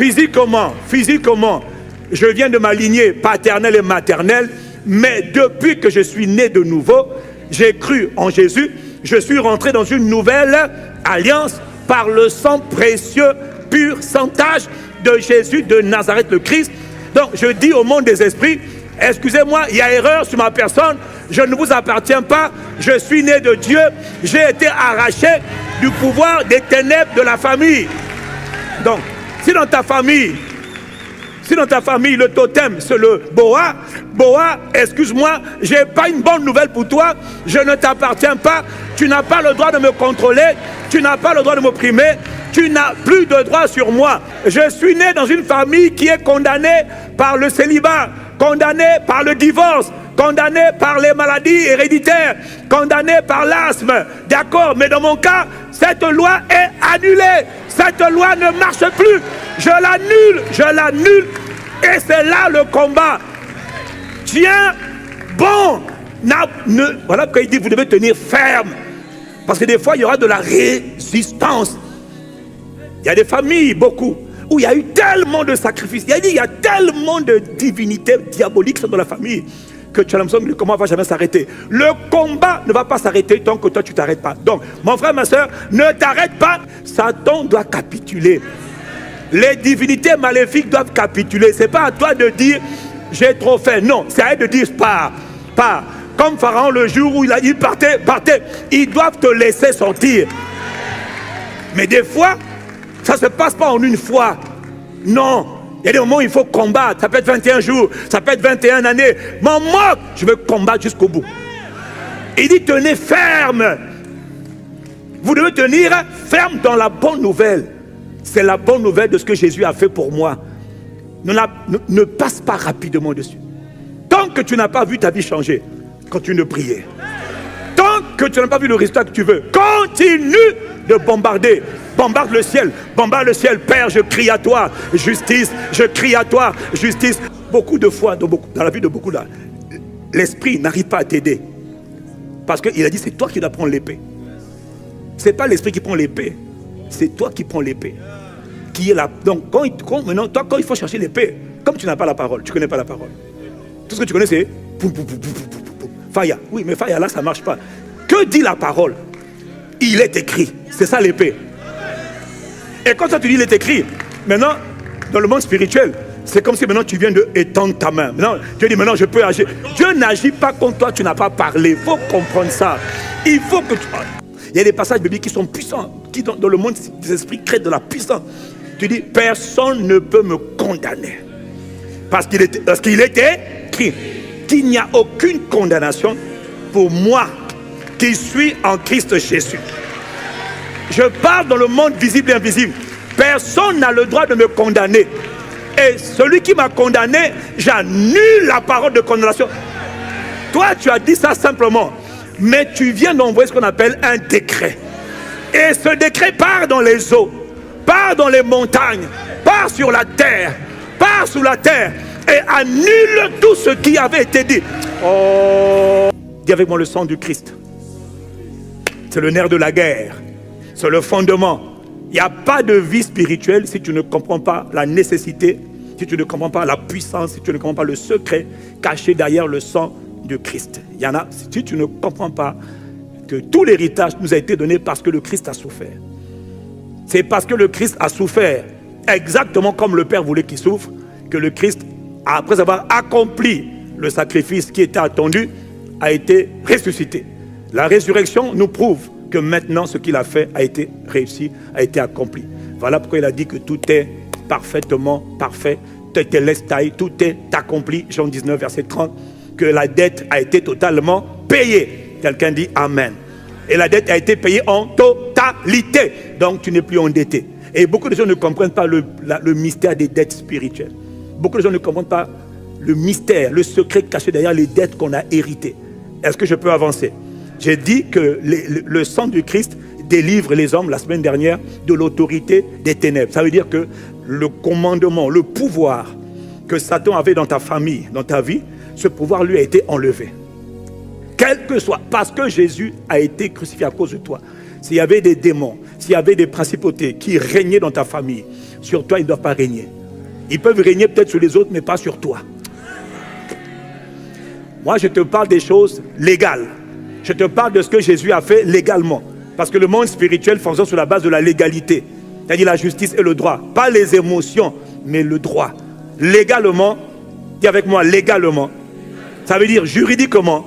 Physiquement, je viens de ma lignée paternelle et maternelle, mais depuis que je suis né de nouveau, j'ai cru en Jésus, je suis rentré dans une nouvelle alliance par le sang précieux, pur, sans tache de Jésus de Nazareth le Christ. Donc je dis au monde des esprits, excusez-moi, il y a erreur sur ma personne, je ne vous appartiens pas, je suis né de Dieu, j'ai été arraché du pouvoir des ténèbres de la famille. Donc, si dans ta famille, le totem, c'est le boa, excuse-moi, j'ai pas une bonne nouvelle pour toi, je ne t'appartiens pas, tu n'as pas le droit de me contrôler, tu n'as pas le droit de m'opprimer, tu n'as plus de droit sur moi. Je suis né dans une famille qui est condamnée par le célibat, condamnée par le divorce, condamnée par les maladies héréditaires, condamnée par l'asthme. D'accord, mais dans mon cas, cette loi est annulée. Cette loi ne marche plus. Je l'annule. Et c'est là le combat. Tiens, bon. Voilà pourquoi il dit, vous devez tenir ferme. Parce que des fois, il y aura de la résistance. Il y a des familles, beaucoup, où il y a eu tellement de sacrifices. Il y a tellement de divinités diaboliques dans la famille que tu as l'impression que le combat ne va jamais s'arrêter. Le combat ne va pas s'arrêter tant que toi tu ne t'arrêtes pas. Donc, mon frère, ma soeur, ne t'arrête pas. Satan doit capituler. Les divinités maléfiques doivent capituler. Ce n'est pas à toi de dire j'ai trop fait. Non, c'est à eux de dire pars. Comme Pharaon le jour où il a dit partez. Ils doivent te laisser sortir. Mais des fois, ça ne se passe pas en une fois. Non. Il y a des moments où il faut combattre. Ça peut être 21 jours, ça peut être 21 années. M'en moque, je veux combattre jusqu'au bout. Il dit tenez ferme. Vous devez tenir ferme dans la bonne nouvelle. C'est la bonne nouvelle de ce que Jésus a fait pour moi. Ne passe pas rapidement dessus. Tant que tu n'as pas vu ta vie changer, continue de prier. Tant que tu n'as pas vu le résultat que tu veux, continue de bombarder. Bombarde le ciel. Père, je crie à toi, justice. Je crie à toi, justice. Beaucoup de fois, dans la vie de beaucoup là, l'esprit n'arrive pas à t'aider. Parce qu'il a dit, c'est toi qui dois prendre l'épée. Ce n'est pas l'esprit qui prend l'épée. C'est toi qui prends l'épée. Qui est là. Donc, quand il faut chercher l'épée, comme tu n'as pas la parole, tu ne connais pas la parole. Tout ce que tu connais, c'est Faya. Oui, mais Faya, là, ça ne marche pas. Que dit la parole? Il est écrit. C'est ça l'épée. Et quand toi tu dis il est écrit, maintenant, dans le monde spirituel, c'est comme si maintenant tu viens de étendre ta main. Maintenant, Dieu dit maintenant je peux agir. Dieu n'agit pas contre toi, tu n'as pas parlé. Il faut comprendre ça. Il faut que tu... Il y a des passages bibliques qui sont puissants, qui dans le monde des esprits créent de la puissance. Tu dis, personne ne peut me condamner. Parce qu'il était écrit qu'il n'y a aucune condamnation pour moi qui suis en Christ Jésus. Je parle dans le monde visible et invisible. Personne n'a le droit de me condamner. Et celui qui m'a condamné, j'annule la parole de condamnation. Toi, tu as dit ça simplement. Mais tu viens d'envoyer ce qu'on appelle un décret. Et ce décret part dans les eaux, part dans les montagnes, part sur la terre, part sous la terre et annule tout ce qui avait été dit. Oh, dis avec moi le sang du Christ. C'est le nerf de la guerre. C'est le fondement. Il n'y a pas de vie spirituelle si tu ne comprends pas la nécessité, si tu ne comprends pas la puissance, si tu ne comprends pas le secret caché derrière le sang de Christ. Il y en a, si tu ne comprends pas que tout l'héritage nous a été donné parce que le Christ a souffert. C'est parce que le Christ a souffert, exactement comme le Père voulait qu'il souffre, que le Christ, après avoir accompli le sacrifice qui était attendu, a été ressuscité. La résurrection nous prouve que maintenant ce qu'il a fait a été réussi, a été accompli. Voilà pourquoi il a dit que tout est parfaitement parfait, tout est accompli, Jean 19, verset 30, que la dette a été totalement payée. Quelqu'un dit Amen. Et la dette a été payée en totalité. Donc tu n'es plus endetté. Et beaucoup de gens ne comprennent pas le mystère des dettes spirituelles. Beaucoup de gens ne comprennent pas le mystère, le secret caché derrière les dettes qu'on a héritées. Est-ce que je peux avancer? J'ai dit que le sang du Christ délivre les hommes la semaine dernière de l'autorité des ténèbres. Ça veut dire que le commandement, le pouvoir que Satan avait dans ta famille, dans ta vie, ce pouvoir lui a été enlevé. Quel que soit, parce que Jésus a été crucifié à cause de toi. S'il y avait des démons, s'il y avait des principautés qui régnaient dans ta famille, sur toi, ils ne doivent pas régner. Ils peuvent régner peut-être sur les autres, mais pas sur toi. Moi, je te parle des choses légales. Je te parle de ce que Jésus a fait légalement. Parce que le monde spirituel fonctionne sur la base de la légalité. C'est-à-dire la justice et le droit. Pas les émotions, mais le droit. Légalement, dis avec moi, légalement. Ça veut dire juridiquement,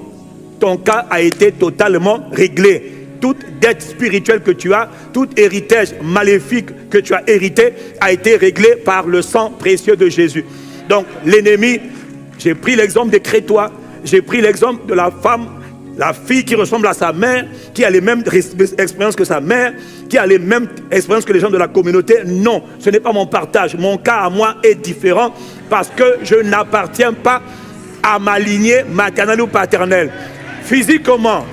ton cas a été totalement réglé. Toute dette spirituelle que tu as, tout héritage maléfique que tu as hérité a été réglé par le sang précieux de Jésus. Donc l'ennemi, j'ai pris l'exemple des Crétois, j'ai pris l'exemple de la femme, la fille qui ressemble à sa mère, qui a les mêmes expériences que sa mère, qui a les mêmes expériences que les gens de la communauté. Non, ce n'est pas mon partage. Mon cas à moi est différent parce que je n'appartiens pas à ma lignée maternelle ou paternelle. Physiquement,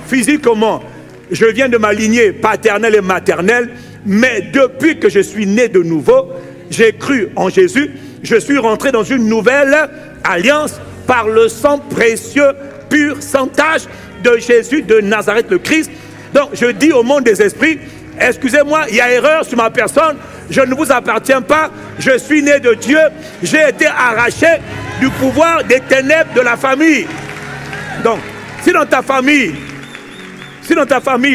je viens de ma lignée paternelle et maternelle, mais depuis que je suis né de nouveau, j'ai cru en Jésus, je suis rentré dans une nouvelle alliance par le sang précieux, pur santage de Jésus de Nazareth le Christ. Donc je dis au monde des esprits, excusez-moi, il y a erreur sur ma personne, je ne vous appartiens pas, je suis né de Dieu, j'ai été arraché du pouvoir des ténèbres de la famille. Donc, si dans ta famille,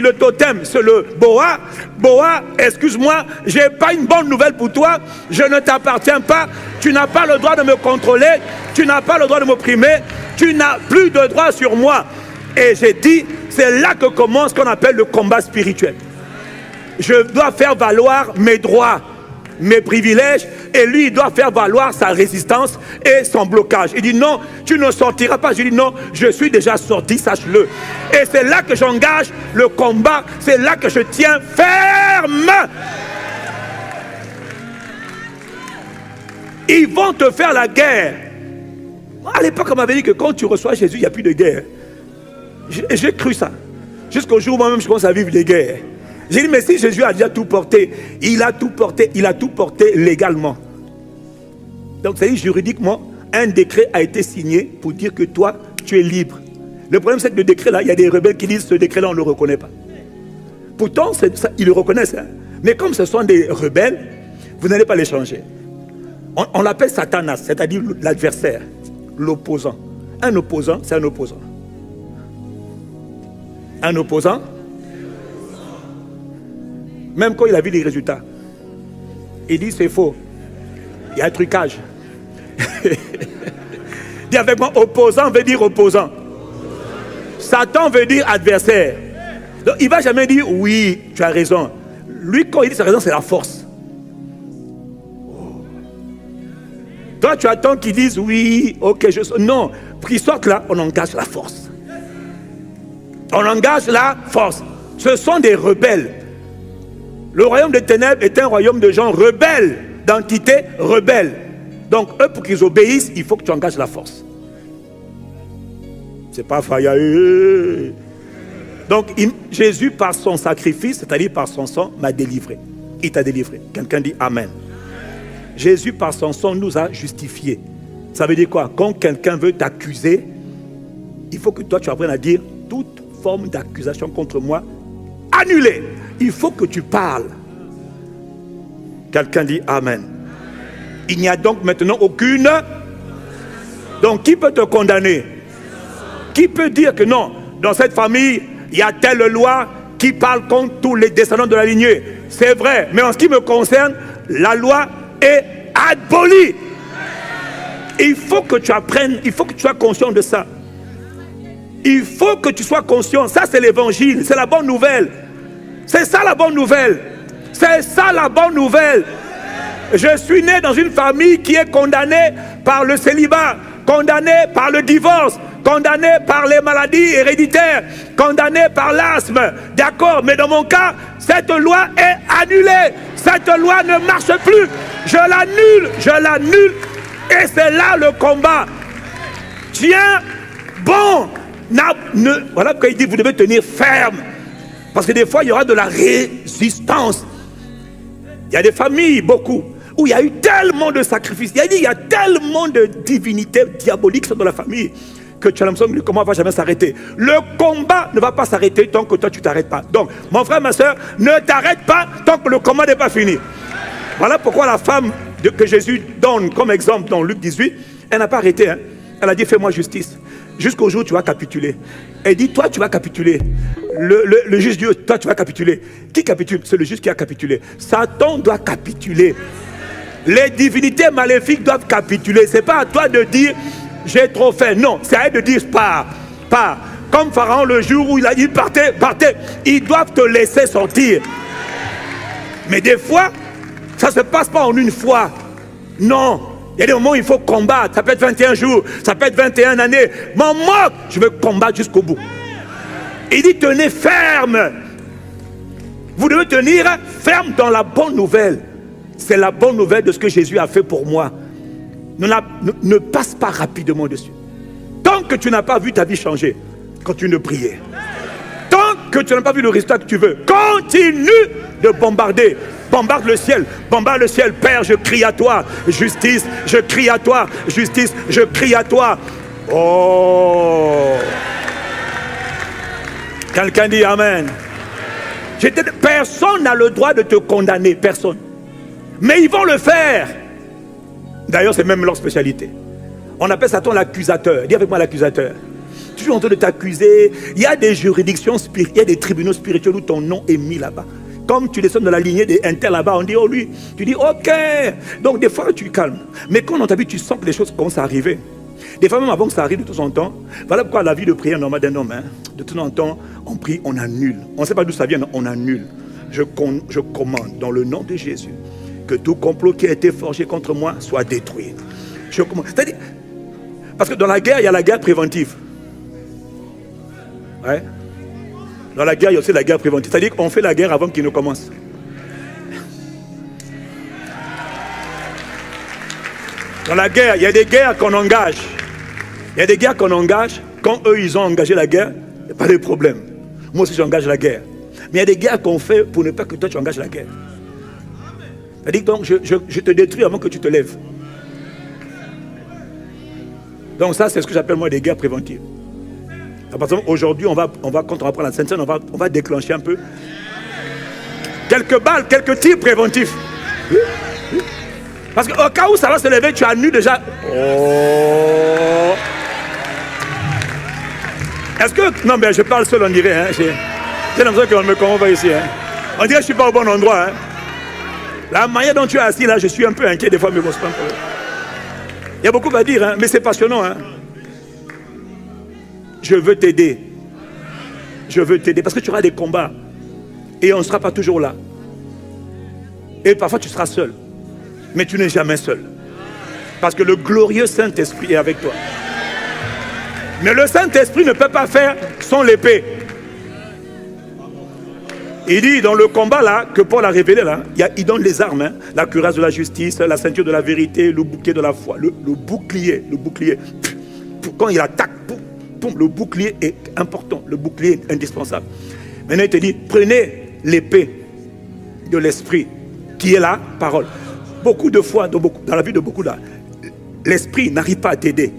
le totem, c'est le boa, excuse-moi, je n'ai pas une bonne nouvelle pour toi, je ne t'appartiens pas, tu n'as pas le droit de me contrôler, tu n'as pas le droit de m'opprimer, tu n'as plus de droit sur moi. Et j'ai dit, c'est là que commence ce qu'on appelle le combat spirituel. Je dois faire valoir mes droits, mes privilèges, et lui, il doit faire valoir sa résistance et son blocage. Il dit non, tu ne sortiras pas. Je dis non, je suis déjà sorti, sache-le. Et c'est là que j'engage le combat, c'est là que je tiens ferme. Ils vont te faire la guerre. À l'époque, on m'avait dit que quand tu reçois Jésus, il n'y a plus de guerre. J'ai cru ça. Jusqu'au jour où moi-même je commence à vivre les guerres. J'ai dit, mais si Jésus a déjà tout porté, il a tout porté légalement. Donc, c'est-à-dire juridiquement, un décret a été signé pour dire que toi, tu es libre. Le problème, c'est que le décret-là, il y a des rebelles qui disent, ce décret-là, on ne le reconnaît pas. Pourtant, ça, ils le reconnaissent. Hein. Mais comme ce sont des rebelles, vous n'allez pas les changer. On l'appelle Satanas, c'est-à-dire l'adversaire, l'opposant. Un opposant, c'est un opposant. Un opposant, même quand il a vu les résultats, il dit c'est faux. Il y a un trucage. Dis avec moi, opposant veut dire opposant. Satan veut dire adversaire. Donc il ne va jamais dire oui, tu as raison. Lui, quand il dit sa raison, c'est la force. Toi, tu attends qu'ils disent oui, ok, non, pour qu'ils sortent là, on engage la force. On engage la force. Ce sont des rebelles. Le royaume des ténèbres est un royaume de gens rebelles, d'entités rebelles. Donc, eux, pour qu'ils obéissent, il faut que tu engages la force. C'est pas faillant. Donc, Jésus, par son sacrifice, c'est-à-dire par son sang, m'a délivré. Il t'a délivré. Quelqu'un dit Amen. Jésus, par son sang, nous a justifiés. Ça veut dire quoi? Quand quelqu'un veut t'accuser, il faut que toi, tu apprennes à dire toute forme d'accusation contre moi, annulée. Il faut que tu parles. Quelqu'un dit Amen. Il n'y a donc maintenant aucune. Donc qui peut te condamner? Qui peut dire que non, dans cette famille, il y a telle loi qui parle contre tous les descendants de la lignée? C'est vrai, mais en ce qui me concerne, la loi est abolie. Il faut que tu apprennes, il faut que tu sois conscient de ça. Il faut que tu sois conscient. Ça, c'est l'évangile, c'est la bonne nouvelle. C'est ça la bonne nouvelle. C'est ça la bonne nouvelle. Je suis né dans une famille qui est condamnée par le célibat, condamnée par le divorce, condamnée par les maladies héréditaires, condamnée par l'asthme. D'accord, mais dans mon cas, cette loi est annulée. Cette loi ne marche plus. Je l'annule. Et c'est là le combat. Tiens bon. Voilà pourquoi il dit vous devez tenir ferme. Parce que des fois, il y aura de la résistance. Il y a des familles, beaucoup, où il y a eu tellement de sacrifices. Il y a tellement de divinités diaboliques dans la famille que tu as l'impression que le combat ne va jamais s'arrêter. Le combat ne va pas s'arrêter tant que toi, tu ne t'arrêtes pas. Donc, mon frère, ma soeur, ne t'arrête pas tant que le combat n'est pas fini. Voilà pourquoi la femme que Jésus donne comme exemple dans Luc 18, elle n'a pas arrêté. Hein. Elle a dit, fais-moi justice. Jusqu'au jour où tu vas capituler. Elle dit, toi tu vas capituler. Le juge Dieu, toi tu vas capituler. Qui capitule? C'est le juge qui a capitulé. Satan doit capituler. Les divinités maléfiques doivent capituler. Ce n'est pas à toi de dire, j'ai trop fait. Non, c'est à elle de dire, pars. Comme Pharaon le jour où il a dit, partez. Ils doivent te laisser sortir. Mais des fois, ça ne se passe pas en une fois. Non. Il y a des moments où il faut combattre. Ça peut être 21 jours, ça peut être 21 années. Maman, je veux combattre jusqu'au bout. Il dit, tenez ferme. Vous devez tenir ferme dans la bonne nouvelle. C'est la bonne nouvelle de ce que Jésus a fait pour moi. Ne passe pas rapidement dessus. Tant que tu n'as pas vu ta vie changer, continue de prier. Tant que tu n'as pas vu le résultat que tu veux, continue de bombarder. Bombarde le ciel. Père, je crie à toi. Justice, je crie à toi. Justice, je crie à toi. Oh. Quelqu'un dit Amen. Personne n'a le droit de te condamner. Personne. Mais ils vont le faire. D'ailleurs, c'est même leur spécialité. On appelle Satan l'accusateur. Dis avec moi l'accusateur. Toujours en train de t'accuser. Il y a des juridictions spirituelles, il y a des tribunaux spirituels où ton nom est mis là-bas. Comme tu descends de la lignée des Inter là-bas, on dit, oh lui, tu dis, ok. Donc des fois, tu calmes. Mais quand on t'a vu, tu sens que les choses commencent à arriver. Des fois, même avant que ça arrive de temps en temps, voilà pourquoi la vie de prière normale d'un homme, de temps en temps, on prie, on annule. On ne sait pas d'où ça vient, on annule. Je commande dans le nom de Jésus que tout complot qui a été forgé contre moi soit détruit. Je commande. C'est-à-dire, parce que dans la guerre, il y a la guerre préventive. Ouais. Dans la guerre, il y a aussi la guerre préventive. C'est-à-dire qu'on fait la guerre avant qu'il ne commence. Dans la guerre, il y a des guerres qu'on engage. Il y a des guerres qu'on engage. Quand eux, ils ont engagé la guerre, il n'y a pas de problème. Moi aussi, j'engage la guerre. Mais il y a des guerres qu'on fait pour ne pas que toi, tu engages la guerre. C'est-à-dire donc, je te détruis avant que tu te lèves. Donc ça, c'est ce que j'appelle moi des guerres préventives. Par exemple, aujourd'hui, quand on va prendre la Sainte Seine, on va déclencher un peu quelques balles, quelques tirs préventifs. Parce qu'au cas où ça va se lever, tu annules déjà. Oh. Est-ce que... Non, mais je parle seul, on dirait. Hein. J'ai l'impression qu'on me convoque ici. Hein. On dirait que je ne suis pas au bon endroit. Hein. La manière dont tu es assis là, je suis un peu inquiet des fois, mais bon, c'est pas un problème. Il y a beaucoup à dire, hein, mais c'est passionnant. Hein. Je veux t'aider. Je veux t'aider parce que tu auras des combats. Et on ne sera pas toujours là. Et parfois tu seras seul. Mais tu n'es jamais seul. Parce que le glorieux Saint-Esprit est avec toi. Mais le Saint-Esprit ne peut pas faire sans l'épée. Il dit dans le combat là, que Paul a révélé là, il donne les armes, hein, la cuirasse de la justice, la ceinture de la vérité, le bouclier de la foi, le bouclier. Quand il attaque, le bouclier est important, le bouclier est indispensable. Maintenant il te dit, prenez l'épée de l'esprit, qui est la parole. Beaucoup de fois, dans la vie de beaucoup là, l'esprit n'arrive pas à t'aider.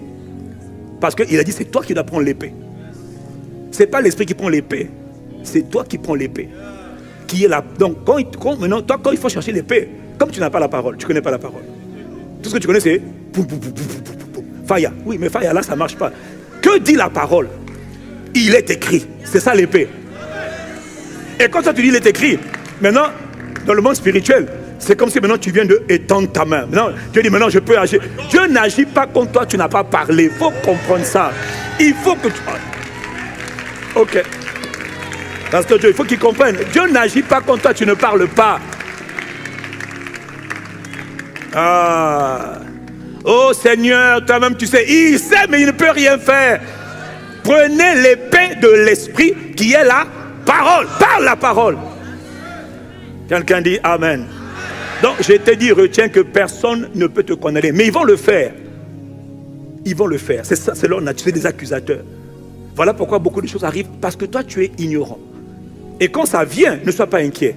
Parce qu'il a dit, c'est toi qui dois prendre l'épée. Ce n'est pas l'esprit qui prend l'épée, c'est toi qui prends l'épée. Qui est là. Donc quand il faut chercher l'épée, comme tu n'as pas la parole, tu ne connais pas la parole. Tout ce que tu connais c'est Faya. Oui, mais Faya là, ça ne marche pas. Que dit la parole? Il est écrit. C'est ça l'épée. Et quand toi tu dis il est écrit, maintenant, dans le monde spirituel, c'est comme si maintenant tu viens de étendre ta main. Maintenant, Dieu dit maintenant je peux agir. Dieu n'agit pas contre toi, tu n'as pas parlé. Il faut comprendre ça. Il faut que tu... Ok. Parce que Dieu, il faut qu'il comprenne. Dieu n'agit pas contre toi, tu ne parles pas. Ah. Oh Seigneur, toi-même tu sais, il sait mais il ne peut rien faire. Prenez l'épée de l'esprit qui est la parole. Parle la parole. Quelqu'un dit Amen. Donc je te dis, retiens que personne ne peut te condamner. Mais ils vont le faire. Ils vont le faire. C'est ça, c'est leur nature, c'est des accusateurs. Voilà pourquoi beaucoup de choses arrivent, parce que toi tu es ignorant. Et quand ça vient, ne sois pas inquiet.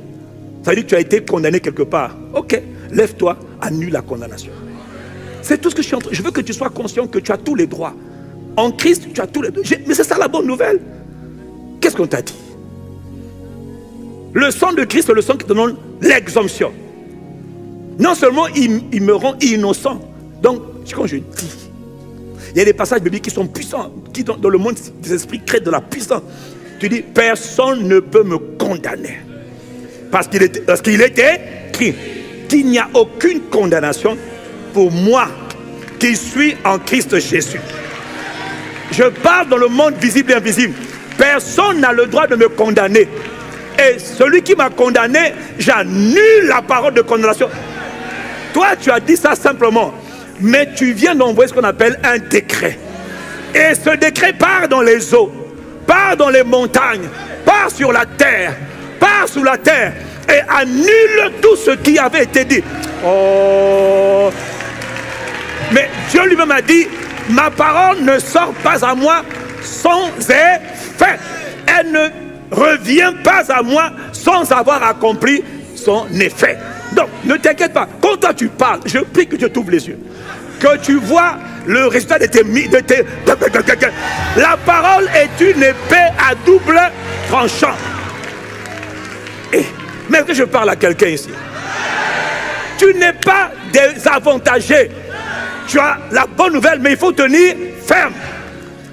Ça veut dire que tu as été condamné quelque part. Ok, lève-toi, annule la condamnation. C'est tout ce que je suis en train. Je veux que tu sois conscient que tu as tous les droits. En Christ, tu as tous les droits. Mais c'est ça la bonne nouvelle. Qu'est-ce qu'on t'a dit? Le sang de Christ, c'est le sang qui te donne l'exemption. Non seulement il me rend innocent. Donc, quand je dis, il y a des passages bibliques qui sont puissants, qui dans le monde des esprits créent de la puissance. Tu dis, personne ne peut me condamner. Parce qu'il était écrit qu'il n'y a aucune condamnation pour moi qui suis en Christ Jésus. Je parle dans le monde visible et invisible. Personne n'a le droit de me condamner. Et celui qui m'a condamné, j'annule la parole de condamnation. Toi, tu as dit ça simplement. Mais tu viens d'envoyer ce qu'on appelle un décret. Et ce décret part dans les eaux, part dans les montagnes, part sur la terre, part sous la terre et annule tout ce qui avait été dit. Oh! Mais Dieu lui-même a dit, ma parole ne sort pas à moi sans effet. Elle ne revient pas à moi sans avoir accompli son effet. Donc, ne t'inquiète pas. Quand toi tu parles, je prie que Dieu t'ouvre les yeux. Que tu vois le résultat de tes... La parole est une épée à double tranchant. Mais est-ce que je parle à quelqu'un ici? Tu n'es pas désavantagé. Tu as la bonne nouvelle, mais il faut tenir ferme.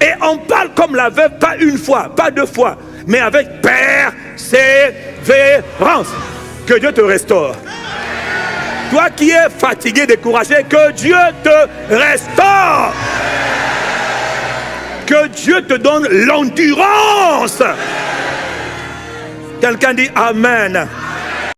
Et on parle comme la veuve, pas une fois, pas deux fois, mais avec persévérance. Que Dieu te restaure. Toi qui es fatigué, découragé, que Dieu te restaure. Que Dieu te donne l'endurance. Quelqu'un dit Amen.